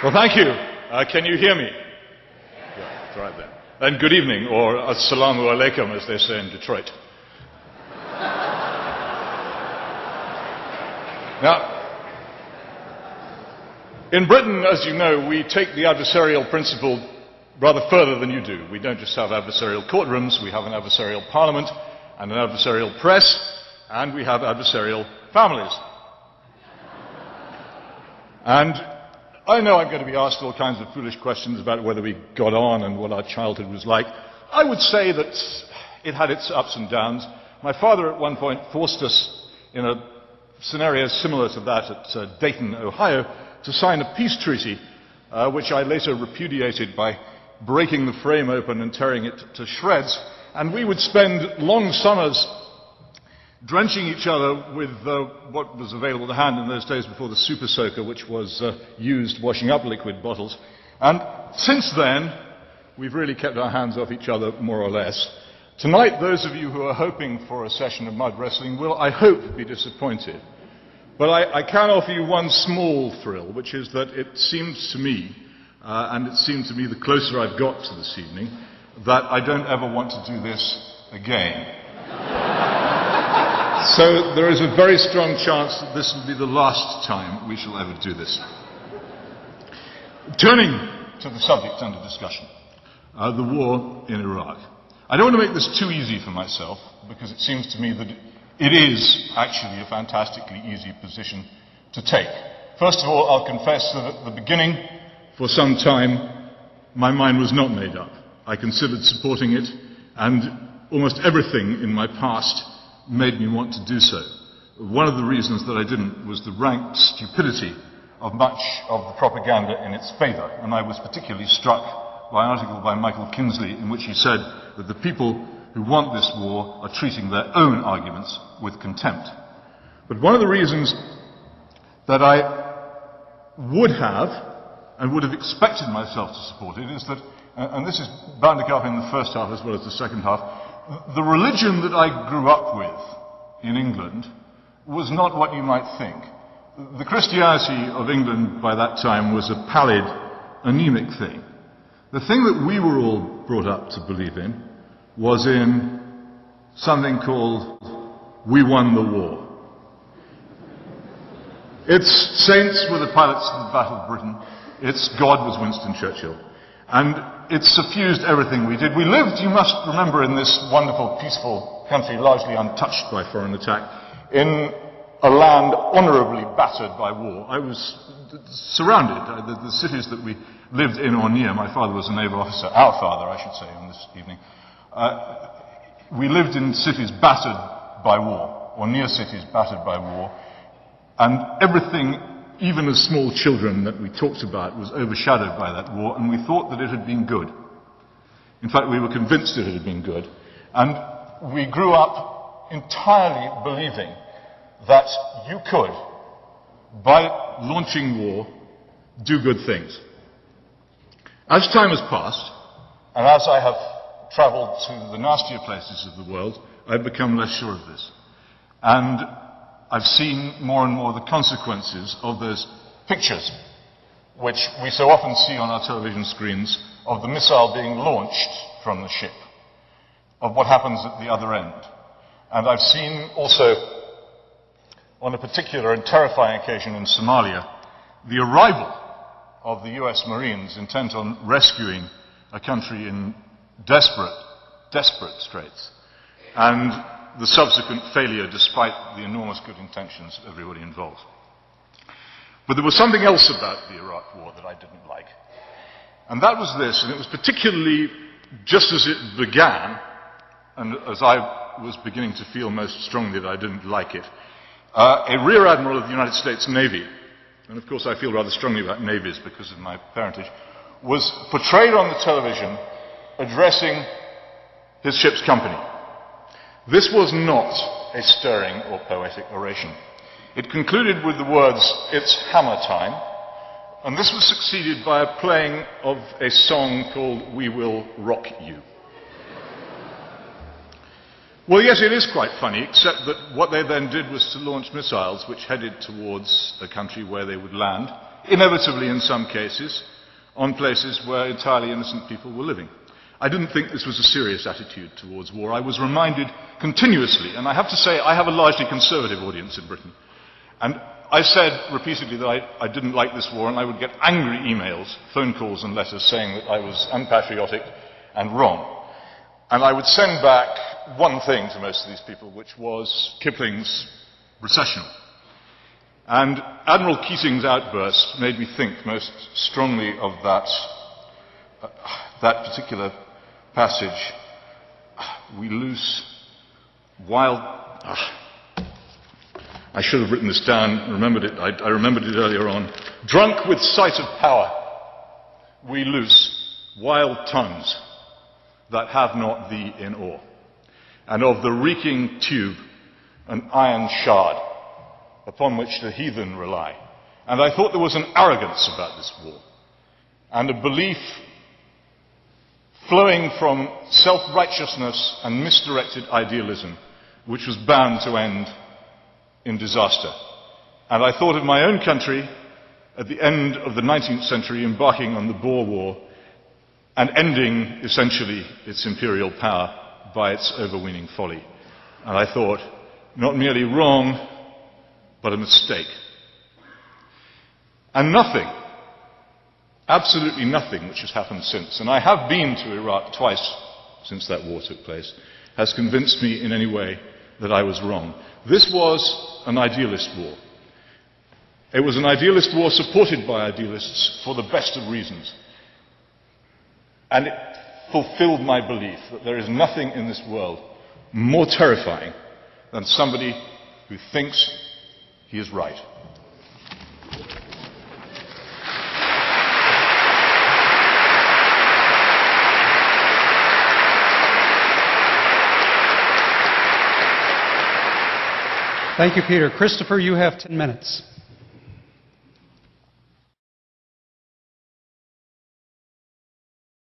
Well, thank you. Can you hear me? Yeah, that's right then. And good evening, or assalamu alaikum, as they say in Detroit. Now, in Britain, as you know, we take the adversarial principle rather further than you do. We don't just have adversarial courtrooms, we have an adversarial parliament and an adversarial press, and we have adversarial families. And I know I'm going to be asked all kinds of foolish questions about whether we got on and what our childhood was like. I would say that it had its ups and downs. My father at one point forced us, in a scenario similar to that at Dayton, Ohio, to sign a peace treaty, which I later repudiated by breaking the frame open and tearing it to shreds. And we would spend long summers drenching each other with what was available to hand in those days before the super soaker, which was used washing up liquid bottles. And since then, we've really kept our hands off each other, more or less. Tonight, those of you who are hoping for a session of mud wrestling will, I hope, be disappointed. But I can offer you one small thrill, which is that it seems to me, and it seems to me the closer I've got to this evening, that I don't ever want to do this again. So there is a very strong chance that this will be the last time we shall ever do this. Turning to the subject under discussion, the war in Iraq. I don't want to make this too easy for myself, because it seems to me that it is actually a fantastically easy position to take. First of all, I'll confess that at the beginning, for some time, my mind was not made up. I considered supporting it, and almost everything in my past made me want to do so. One of the reasons that I didn't was the rank stupidity of much of the propaganda in its favour, and I was particularly struck by an article by Michael Kinsley in which he said that the people who want this war are treating their own arguments with contempt. But one of the reasons that I would have, and would have expected myself to support it, is that, and this is bound to come up in the first half as well as the second half, the religion that I grew up with in England was not what you might think. The Christianity of England by that time was a pallid, anemic thing. The thing that we were all brought up to believe in was in something called "We won the war." Its saints were the pilots of the Battle of Britain. Its God was Winston Churchill. And it suffused everything we did. We lived, you must remember, in this wonderful, peaceful country, largely untouched by foreign attack, in a land honourably battered by war. I was surrounded. The cities that we lived in or near, my father was a naval officer, our father, I should say, on this evening. We lived in cities battered by war, or near cities battered by war, and everything, even as small children, that we talked about was overshadowed by that war, and we thought that it had been good. In fact, we were convinced that it had been good, and we grew up entirely believing that you could, by launching war, do good things. As time has passed, and as I have travelled to the nastier places of the world, I've become less sure of this. And I've seen more and more the consequences of those pictures, which we so often see on our television screens, of the missile being launched from the ship, of what happens at the other end. And I've seen also, on a particular and terrifying occasion in Somalia, the arrival of the US Marines intent on rescuing a country in desperate straits, and the subsequent failure despite the enormous good intentions of everybody involved. But there was something else about the Iraq War that I didn't like. And that was this, and it was particularly just as it began, and as I was beginning to feel most strongly that I didn't like it, a Rear Admiral of the United States Navy, and of course I feel rather strongly about navies because of my parentage, was portrayed on the television addressing his ship's company. This was not a stirring or poetic oration. It concluded with the words, "It's hammer time," and this was succeeded by a playing of a song called "We Will Rock You." Well, yes, it is quite funny, except that what they then did was to launch missiles which headed towards a country where they would land, inevitably in some cases, on places where entirely innocent people were living. I didn't think this was a serious attitude towards war. I was reminded continuously, and I have to say I have a largely conservative audience in Britain, and I said repeatedly that I didn't like this war, and I would get angry emails, phone calls and letters saying that I was unpatriotic and wrong. And I would send back one thing to most of these people, which was Kipling's Recessional. And Admiral Keating's outburst made me think most strongly of that particular passage. We loose wild... I should have written this down, remembered it. I remembered it earlier on. Drunk with sight of power, we loose wild tongues that have not thee in awe, and of the reeking tube an iron shard upon which the heathen rely. And I thought there was an arrogance about this war, and a belief flowing from self-righteousness and misdirected idealism, which was bound to end in disaster. And I thought of my own country at the end of the 19th century embarking on the Boer War and ending essentially its imperial power by its overweening folly. And I thought, not merely wrong, but a mistake. And nothing, absolutely nothing which has happened since, and I have been to Iraq twice since that war took place, has convinced me in any way that I was wrong. This was an idealist war. It was an idealist war supported by idealists for the best of reasons. And it fulfilled my belief that there is nothing in this world more terrifying than somebody who thinks he is right. Thank you, Peter. Christopher, you have 10 minutes.